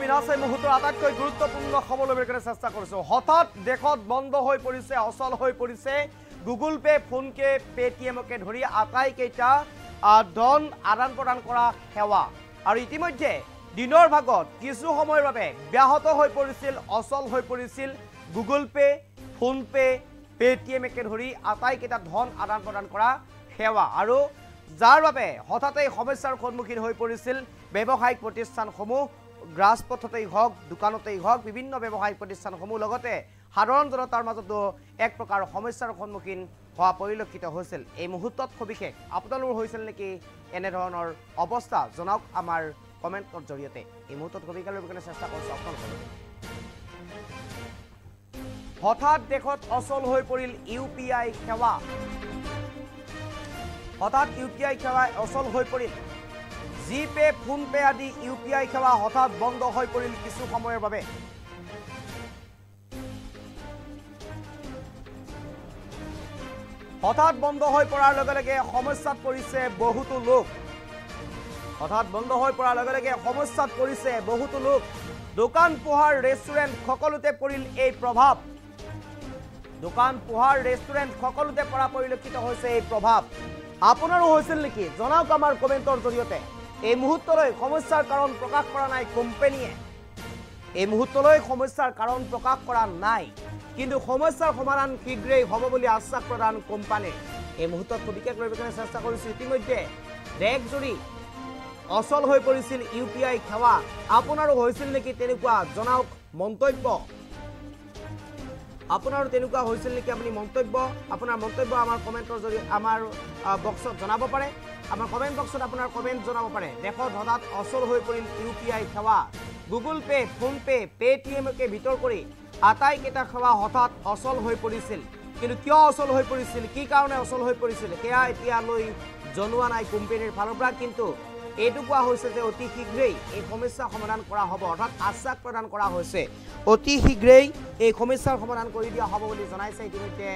বিনাশ এই মুহূৰ্তৰ আটাইতকৈ গুৰুত্বপূৰ্ণ খবৰ ল'বলৈ চেষ্টা কৰিছোঁ। হঠাৎ দেশত বন্ধ হৈ পৰিছে, অচল হৈ পৰিছে গুগল পে, ফোন পে, পেটিএমকে ধৰি আটাইকেইটা ধন আদান প্ৰদান কৰা সেৱা। আৰু ইতিমধ্যে দিনৰ ভাগত কিছু সময়ৰ বাবে ব্যাহত হৈ পৰিছিল, অচল হৈ পৰিছিল গুগল পে, ফোন পে, পেটিএমকে ধৰি আটাইকেইটা ধন আদান প্ৰদান কৰা সেৱা। আৰু যাৰ বাবে হঠাতে সমস্যাৰ সন্মুখীন হৈ পৰিছিল ব্যৱসায়িক প্ৰতিষ্ঠানসমূহ, গ্ৰাছপথতেই হওক, দোকানতেই হওক, বিভিন্ন ব্যৱসায়িক প্ৰতিষ্ঠানসমূহ, লগতে সাধাৰণ জনতাৰ মাজতো এক প্ৰকাৰ সমস্যাৰ সন্মুখীন হোৱা পৰিলক্ষিত হৈছিল। এই মুহূৰ্তত সবিশেষ আপোনালোকৰ হৈছিল নেকি এনেধৰণৰ অৱস্থা? জনাওক আমাৰ কমেণ্টৰ জৰিয়তে। এই মুহূৰ্তত সবিশেষ ল'বলৈ চেষ্টা কৰিছোঁ আপোনালোকৰ। হঠাৎ দেশত অচল হৈ পৰিল UPI সেৱা। হঠাৎ UPI সেৱা অচল হৈ পৰিল। জিপে, ফোনপে আদি UPI সেৱা হঠাৎ বন্ধ হৈ পৰিল কিছু সময়ৰ বাবে। হঠাৎ বন্ধ হৈ পৰাৰ লগে লগে সমস্যাত পৰিছে বহুতো লোক। হঠাৎ বন্ধ হৈ পৰাৰ লগে লগে সমস্যাত পৰিছে বহুতো লোক। দোকান, পোহাৰ, ৰেষ্টুৰেণ্ট সকলোতে পৰিল এই প্ৰভাৱ। দোকান, পোহাৰ, ৰেষ্টুৰেণ্ট সকলোতে পৰা পৰিলক্ষিত হৈছে এই প্ৰভাৱ। আপোনাৰো হৈছিল নেকি? জনাওক আমাৰ কমেণ্টৰ জৰিয়তে। এই মুহূৰ্তলৈ সমস্যাৰ কাৰণ প্ৰকাশ কৰা নাই কোম্পানীয়ে। এই মুহূৰ্তলৈ সমস্যাৰ কাৰণ প্ৰকাশ কৰা নাই, কিন্তু সমস্যাৰ সমাধান শীঘ্ৰেই হ'ব বুলি আশ্বাস প্ৰদান কোম্পানীৰ। এই মুহূৰ্তত সবিশেষ ল'বলৈ চেষ্টা কৰিছোঁ। ইতিমধ্যে দেশজুৰি অচল হৈ পৰিছিল UPI সেৱা। আপোনাৰো হৈছিল নেকি তেনেকুৱা? জনাওক মন্তব্য। আপোনাৰো তেনেকুৱা হৈছিল নেকি? আপুনি মন্তব্য, আপোনাৰ মন্তব্য আমাৰ কমেণ্টৰ জৰিয়তে আমাৰ বক্সত জনাব পাৰে। আমাৰ কমেণ্ট বক্সত আপোনাৰ কমেণ্ট জনাব পাৰে। দেশত হঠাৎ অচল হৈ পৰিল UPI সেৱা। গুগল পে, ফোনপে, পেটিএমকে ভিতৰ কৰি আটাইকেইটা সেৱা হঠাৎ অচল হৈ পৰিছিল। কিন্তু কিয় অচল হৈ পৰিছিল, কি কাৰণে অচল হৈ পৰিছিল সেয়া এতিয়ালৈ জনোৱা নাই কোম্পানীৰ ফালৰ পৰা। কিন্তু এইটো কোৱা হৈছে যে অতি শীঘ্ৰেই এই সমস্যা সমাধান কৰা হ'ব, অৰ্থাৎ আশ্বাস প্ৰদান কৰা হৈছে অতি শীঘ্ৰেই এই সমস্যাৰ সমাধান কৰি দিয়া হ'ব বুলি জনাইছে ইতিমধ্যে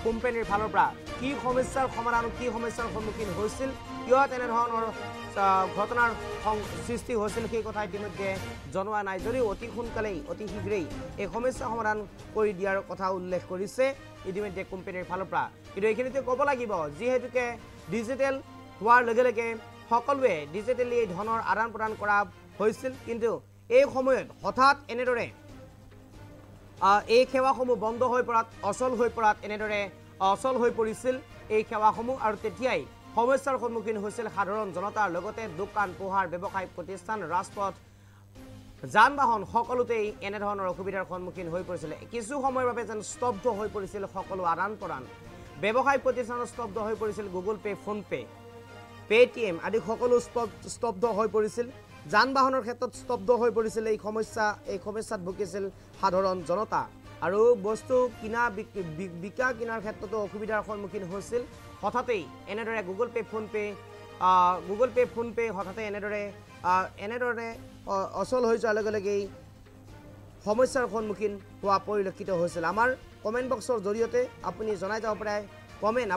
কোম্পানীৰ ফালৰ পৰা। কি সমস্যাৰ সমাধান, কি সমস্যাৰ সন্মুখীন হৈছিল, কিয় তেনেধৰণৰ ঘটনাৰ সৃষ্টি হৈছিল সেই কথা ইতিমধ্যে জনোৱা নাই, যদিও অতি সোনকালেই অতি শীঘ্ৰেই এই সমস্যা সমাধান কৰি দিয়াৰ কথা উল্লেখ কৰিছে ইতিমধ্যে কোম্পানীৰ ফালৰ পৰা। কিন্তু এইখিনিতে ক'ব লাগিব, যিহেতুকে ডিজিটেল হোৱাৰ লগে লগে সকলোৱে ডিজিটেলি এই ধনৰ আদান প্ৰদান কৰা হৈছিল, কিন্তু এই সময়ত হঠাৎ এনেদৰে এই সেৱাসমূহ বন্ধ হৈ পৰাত, অচল হৈ পৰাত, এনেদৰে অচল হৈ পৰিছিল এই সেৱাসমূহ। আৰু তেতিয়াই সমস্যাৰ সন্মুখীন হৈছিল সাধাৰণ জনতাৰ, লগতে দোকান, পোহাৰ, ব্যৱসায়িক প্ৰতিষ্ঠান, ৰাজপথ, যান বাহন সকলোতেই এনেধৰণৰ অসুবিধাৰ সন্মুখীন হৈ পৰিছিল। কিছু সময়ৰ বাবে যেন স্তব্ধ হৈ পৰিছিল সকলো আদান প্ৰদান। ব্যৱসায়িক প্ৰতিষ্ঠানত স্তব্ধ হৈ পৰিছিল গুগল পে, ফোনপে, পেটিএম আদি সকলো স্তব্ধ হৈ পৰিছিল। যান বাহনৰ ক্ষেত্ৰত স্তব্ধ হৈ পৰিছিল। এই সমস্যাত ভুগিছিল সাধাৰণ জনতা। আৰু বস্তু কিনা বিকা কিনাৰ ক্ষেত্ৰতো অসুবিধাৰ সন্মুখীন হৈছিল। হঠাতেই এনেদৰে গুগল পে, ফোনপে হঠাতে এনেদৰে অচল হৈ যোৱাৰ লগে লগেই সমস্যাৰ সন্মুখীন হোৱা পৰিলক্ষিত হৈছিল। আমাৰ কমেণ্ট বক্সৰ জৰিয়তে আপুনি জনাই যাব পাৰে কমেণ্ট।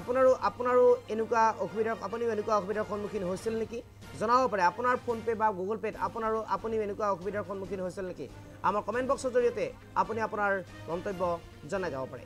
আপোনাৰো এনেকুৱা অসুবিধাৰ সন্মুখীন হৈছিল নেকি? জনাব পাৰে। আপোনাৰ ফোনপে বা গুগল পেত আপুনিও এনেকুৱা অসুবিধাৰ সন্মুখীন হৈছিল নেকি? আমাৰ কমেণ্ট বক্সৰ জৰিয়তে আপুনি আপোনাৰ মন্তব্য জনাই যাব পাৰে।